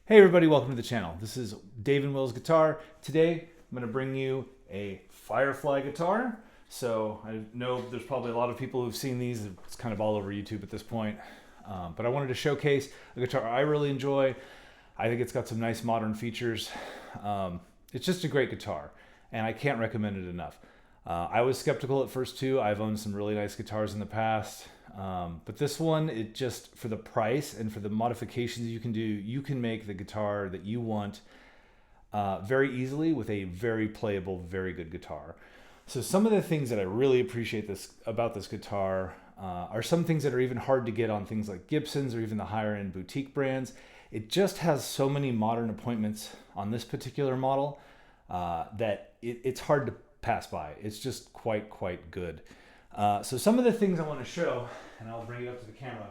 Hey everybody, welcome to the channel. This is Dave and Will's Guitar. Today I'm going to bring you a Firefly guitar. So I know there's probably a lot of people who've seen these. It's kind of all over YouTube at this point. But I wanted to showcase a guitar I really enjoy. I think it's got some nice modern features. It's just a great guitar and I can't recommend it enough. I was skeptical at first too. I've owned some really nice guitars in the past. But this one, it just, for the price and for the modifications you can do, you can make the guitar that you want very easily with a very playable, very good guitar. So some of the things that I really appreciate about this guitar are some things that are even hard to get on things like Gibson's or even the higher end boutique brands. It just has so many modern appointments on this particular model that it's hard to pass by. It's just quite good. So some of the things I want to show, and I'll bring it up to the camera,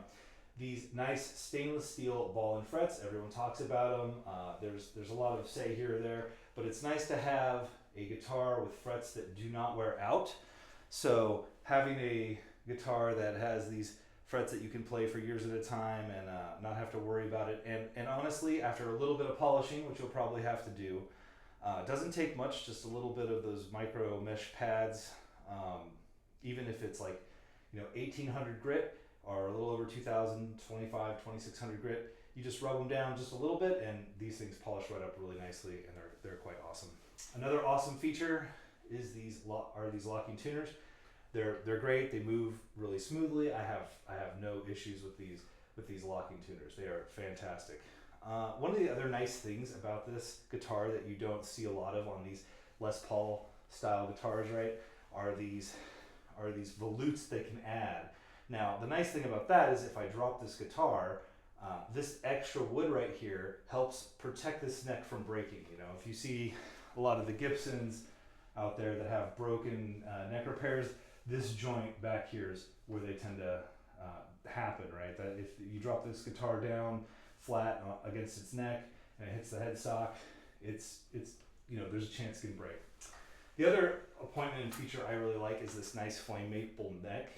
these nice stainless steel ball and frets. Everyone talks about them. There's a lot of say here or there, but it's nice to have a guitar with frets that do not wear out. So having a guitar that has these frets that you can play for years at a time and not have to worry about it. And honestly, after a little bit of polishing, which you'll probably have to do, it doesn't take much, just a little bit of those micro mesh pads. Even if it's like, 1800 grit or a little over 2000, 2600 grit, you just rub them down just a little bit and these things polish right up really nicely and they're quite awesome. Another awesome feature is these locking tuners. They're great. They move really smoothly. I have no issues with these locking tuners. They are fantastic. One of the other nice things about this guitar that you don't see a lot of on these Les Paul style guitars, right, are these volutes they can add. Now, the nice thing about that is if I drop this guitar, this extra wood right here helps protect this neck from breaking. If you see a lot of the Gibsons out there that have broken neck repairs, this joint back here is where they tend to happen, right? That if you drop this guitar down flat against its neck and it hits the headstock, it's there's a chance it can break. The other appointment and feature I really like is this nice flame maple neck.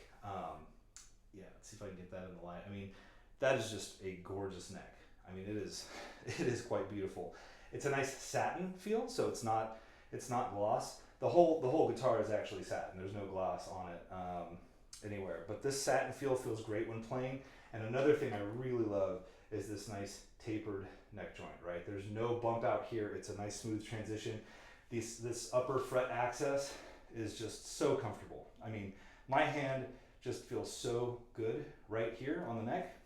Let's see if I can get that in the light. I mean, that is just a gorgeous neck. I mean, it is quite beautiful. It's a nice satin feel, so it's not gloss. The whole guitar is actually satin. There's no gloss on it anywhere. But this satin feel feels great when playing. And another thing I really love is this nice tapered neck joint, right? There's no bump out here. It's a nice smooth transition. This upper fret access is just so comfortable. I mean, my hand just feels so good right here on the neck.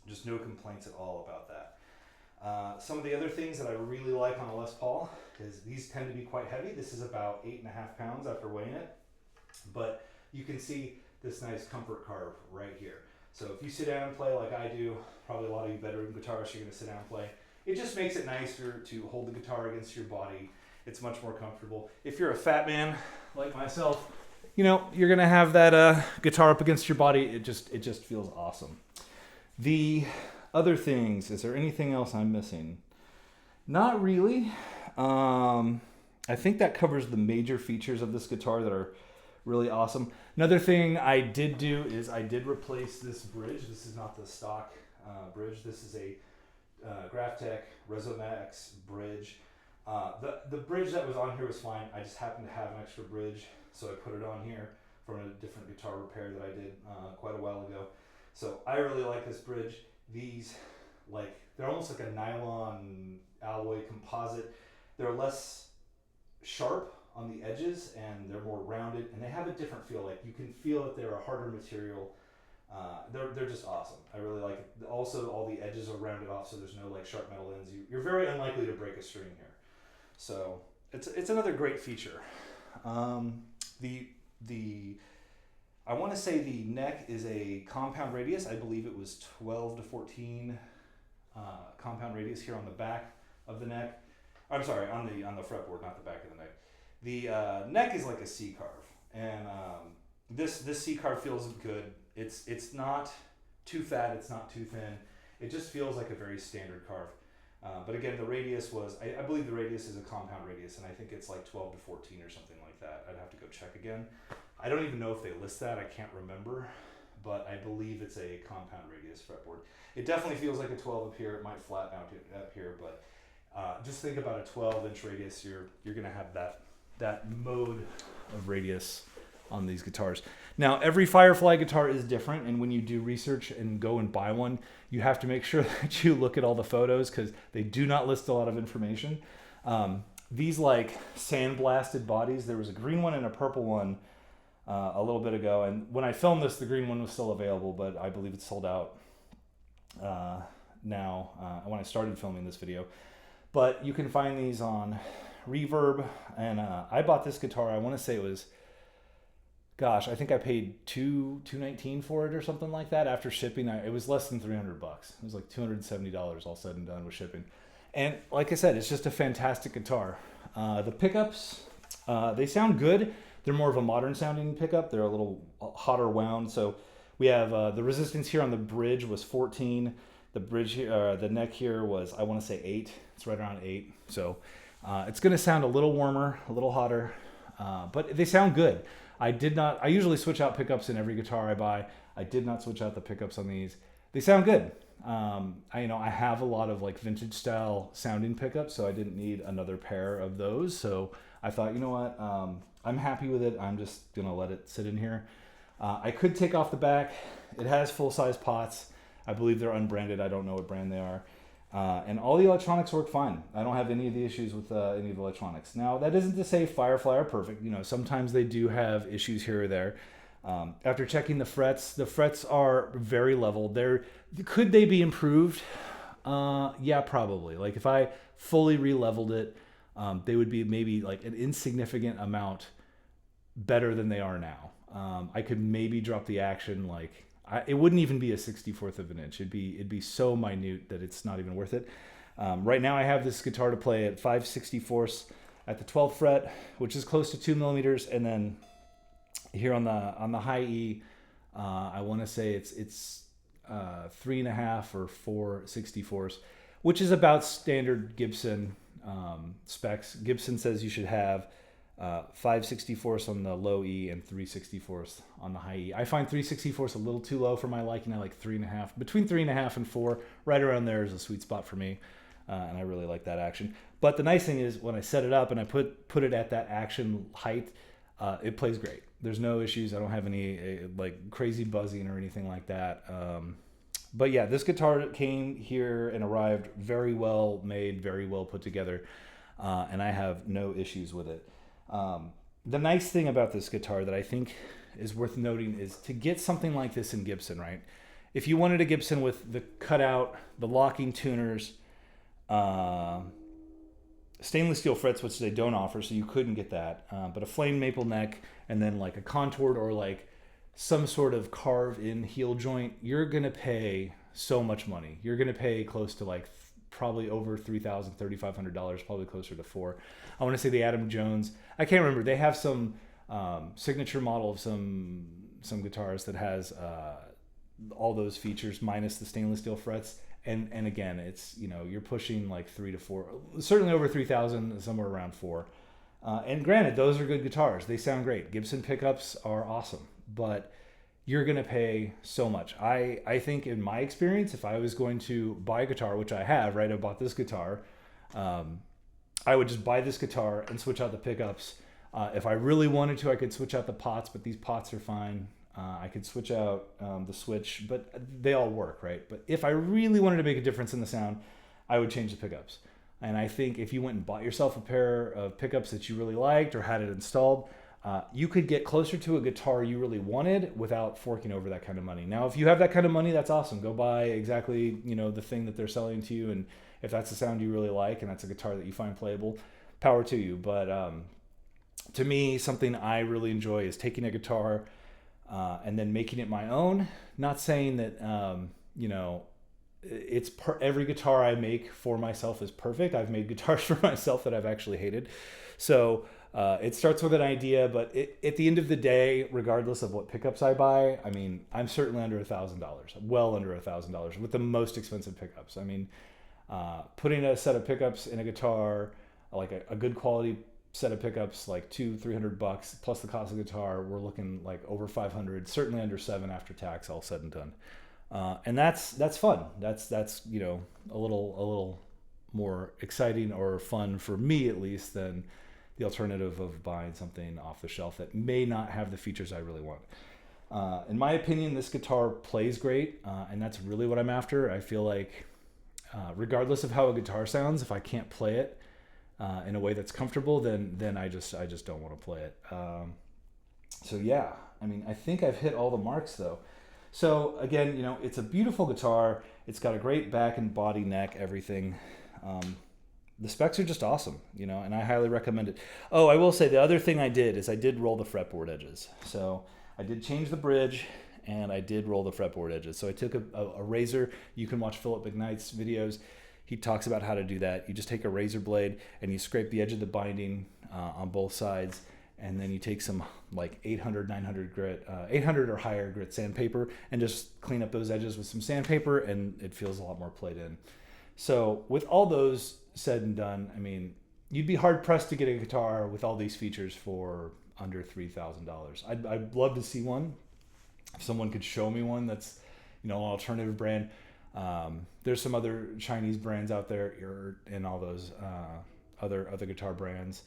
Just no complaints at all about that. Some of the other things that I really like on a Les Paul is these tend to be quite heavy. This is about 8.5 pounds after weighing it, but you can see this nice comfort carve right here. So if you sit down and play like I do, probably a lot of you bedroom guitarists, you're gonna sit down and play. It just makes it nicer to hold the guitar against your body. It's much more comfortable. If you're a fat man like myself, you're gonna have that guitar up against your body. It just feels awesome. The other things, is there anything else I'm missing? Not really. I think that covers the major features of this guitar that are really awesome. Another thing I did do is I did replace this bridge. This is not the stock bridge. This is a Graphtec Resomax bridge. The bridge that was on here was fine. I just happened to have an extra bridge, so I put it on here from a different guitar repair that I did quite a while ago. So I really like this bridge. These, they're almost like a nylon alloy composite. They're less sharp on the edges and they're more rounded and they have a different feel. Like you can feel that they're a harder material. They're just awesome. I really like it. Also, all the edges are rounded off, so there's no sharp metal ends. You're very unlikely to break a string here. So it's another great feature. I want to say the neck is a compound radius. I believe it was 12 to 14 compound radius here on the back of the neck. I'm sorry, on the fretboard, not the back of the neck. The neck is like a C carve, and this C carve feels good. It's not too fat. It's not too thin. It just feels like a very standard carve. But again, the radius was, I believe the radius is a compound radius, and I think it's like 12 to 14 or something like that. I'd have to go check again. I don't even know if they list that. I can't remember. but I believe it's a compound radius fretboard. It definitely feels like a 12 up here. It might flatten out up here, but just think about a 12-inch radius. You're gonna have that mode of radius on these guitars. Now, every Firefly guitar is different, and when you do research and go and buy one, you have to make sure that you look at all the photos because they do not list a lot of information. These like sandblasted bodies, there was a green one and a purple one a little bit ago, and when I filmed this, the green one was still available, but I believe it's sold out now when I started filming this video. But you can find these on Reverb, and I bought this guitar, I want to say it was, gosh, I think I paid $219 for it or something like that. After shipping, it was less than $300. It was like $270 all said and done with shipping. And like I said, it's just a fantastic guitar. The pickups, they sound good. They're more of a modern sounding pickup. They're a little hotter wound. So we have the resistance here on the bridge was 14. The bridge here, the neck here was, I want to say 8. It's right around 8. So it's going to sound a little warmer, a little hotter, but they sound good. I usually switch out pickups in every guitar I buy. I did not switch out the pickups on these. They sound good. I have a lot of like vintage style sounding pickups, so I didn't need another pair of those. So I thought, you know what, I'm happy with it. I'm just gonna let it sit in here. I could take off the back. It has full-size pots. I believe they're unbranded. I don't know what brand they are. And all the electronics work fine. I don't have any of the issues with any of the electronics. Now, that isn't to say Firefly are perfect. You know, sometimes they do have issues here or there. After checking the frets are very level. Could they be improved? Yeah, probably. Like if I fully re-leveled it, they would be maybe like an insignificant amount better than they are now. I could maybe drop the action like it wouldn't even be a 64th of an inch. It'd be so minute that it's not even worth it. Right now I have this guitar to play at 5/64 at the 12th fret, which is close to 2 millimeters, and then here on the high E, I want to say it's 3.5 or 4/64, which is about standard Gibson specs. Gibson says you should have 5/64 on the low E and 3/64 on the high E. I find 3/64 a little too low for my liking. I like 3.5, between 3.5 and 4. Right around there is a sweet spot for me, and I really like that action. But the nice thing is when I set it up and I put it at that action height, it plays great. There's no issues. I don't have any like crazy buzzing or anything like that. But yeah, this guitar came here and arrived very well made, very well put together, and I have no issues with it. The nice thing about this guitar that I think is worth noting is to get something like this in Gibson, right? If you wanted a Gibson with the cutout, the locking tuners, stainless steel frets, which they don't offer, so you couldn't get that, but a flame maple neck and then like a contoured or like some sort of carved in heel joint, you're gonna pay so much money. You're gonna pay close to like probably over $3,000, $3,500, probably closer to $4,000. I want to say the Adam Jones, I can't remember. They have some signature model of some guitars that has all those features minus the stainless steel frets. And again, it's, you know, you're pushing like 3 to 4, certainly over 3,000, somewhere around 4. And granted, those are good guitars. They sound great. Gibson pickups are awesome, but you're going to pay so much. I think in my experience, if I was going to buy a guitar, which I have, right? I bought this guitar. I would just buy this guitar and switch out the pickups. If I really wanted to, I could switch out the pots, but these pots are fine. I could switch out the switch, but they all work, right? But if I really wanted to make a difference in the sound, I would change the pickups. And I think if you went and bought yourself a pair of pickups that you really liked or had it installed, you could get closer to a guitar you really wanted without forking over that kind of money. Now, if you have that kind of money, that's awesome. Go buy exactly, you know, the thing that they're selling to you. And if that's a sound you really like and that's a guitar that you find playable, power to you. But to me, something I really enjoy is taking a guitar and then making it my own. Not saying that, you know, every guitar I make for myself is perfect. I've made guitars for myself that I've actually hated. So it starts with an idea, but at the end of the day, regardless of what pickups I buy, I mean, I'm certainly under $1,000, well under $1,000 with the most expensive pickups. I mean, putting a set of pickups in a guitar, like a good quality set of pickups like $200-300 plus the cost of the guitar. We're looking like over 500, certainly under 7 after tax, all said and done. And that's fun. That's you know, a little more exciting or fun for me at least than the alternative of buying something off the shelf that may not have the features I really want. In my opinion, this guitar plays great, and that's really what I'm after. I feel like regardless of how a guitar sounds, if I can't play it in a way that's comfortable, then I just don't want to play it. So yeah, I mean, I think I've hit all the marks though. So again, you know, it's a beautiful guitar. It's got a great back and body, neck, everything. The specs are just awesome, you know, and I highly recommend it. Oh, I will say the other thing I did is I did roll the fretboard edges. So I did change the bridge and I did roll the fretboard edges. So I took a razor. You can watch Philip McKnight's videos. He talks about how to do that. You just take a razor blade and you scrape the edge of the binding on both sides. And then you take some like 800, 900 grit, 800 or higher grit sandpaper and just clean up those edges with some sandpaper, and it feels a lot more played in. So with all those said and done, I mean, you'd be hard pressed to get a guitar with all these features for under $3,000. I'd love to see one. If someone could show me one that's, you know, an alternative brand. There's some other Chinese brands out there and all those other guitar brands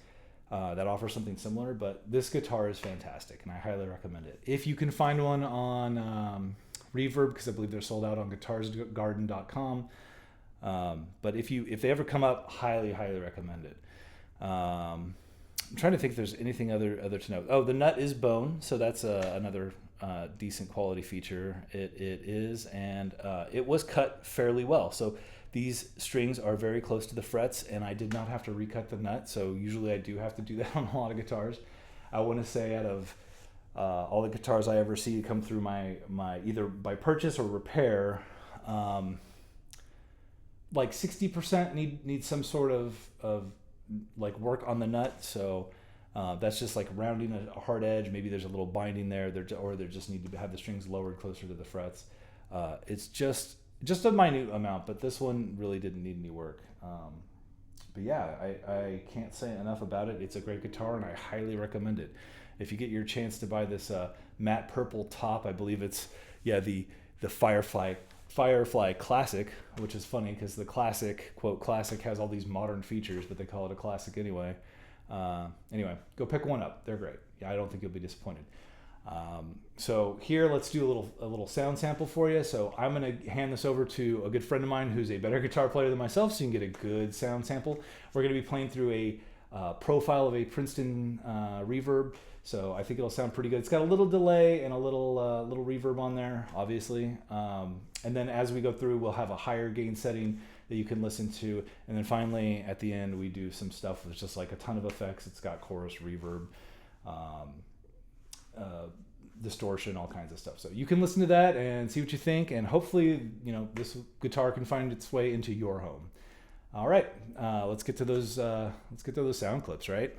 that offer something similar, but this guitar is fantastic and I highly recommend it. If you can find one on Reverb, because I believe they're sold out on guitarsgarden.com. But if they ever come up, highly recommend it. I'm trying to think if there's anything other to note. Oh, the nut is bone, so that's another decent quality feature. It is, and it was cut fairly well. So these strings are very close to the frets, and I did not have to recut the nut. So usually I do have to do that on a lot of guitars. I want to say out of all the guitars I ever see come through my either by purchase or repair, like 60% need some sort of like work on the nut. So that's just like rounding a hard edge. Maybe there's a little binding there, or they just need to have the strings lowered closer to the frets. It's just a minute amount, but this one really didn't need any work. But yeah, I can't say enough about it. It's a great guitar and I highly recommend it. If you get your chance to buy this matte purple top, I believe it's the Firefly Classic, which is funny because the classic, quote classic, has all these modern features, but they call it a classic anyway. Anyway, go pick one up. They're great. Yeah, I don't think you'll be disappointed. So here, let's do a little sound sample for you. So I'm going to hand this over to a good friend of mine who's a better guitar player than myself, so you can get a good sound sample. We're going to be playing through a profile of a Princeton reverb. So I think it'll sound pretty good. It's got a little delay and a little reverb on there, obviously. And then as we go through, we'll have a higher gain setting that you can listen to. And then finally, at the end, we do some stuff with just like a ton of effects. It's got chorus, reverb, distortion, all kinds of stuff. So you can listen to that and see what you think. And hopefully, you know, this guitar can find its way into your home. All right, let's get to those sound clips, right?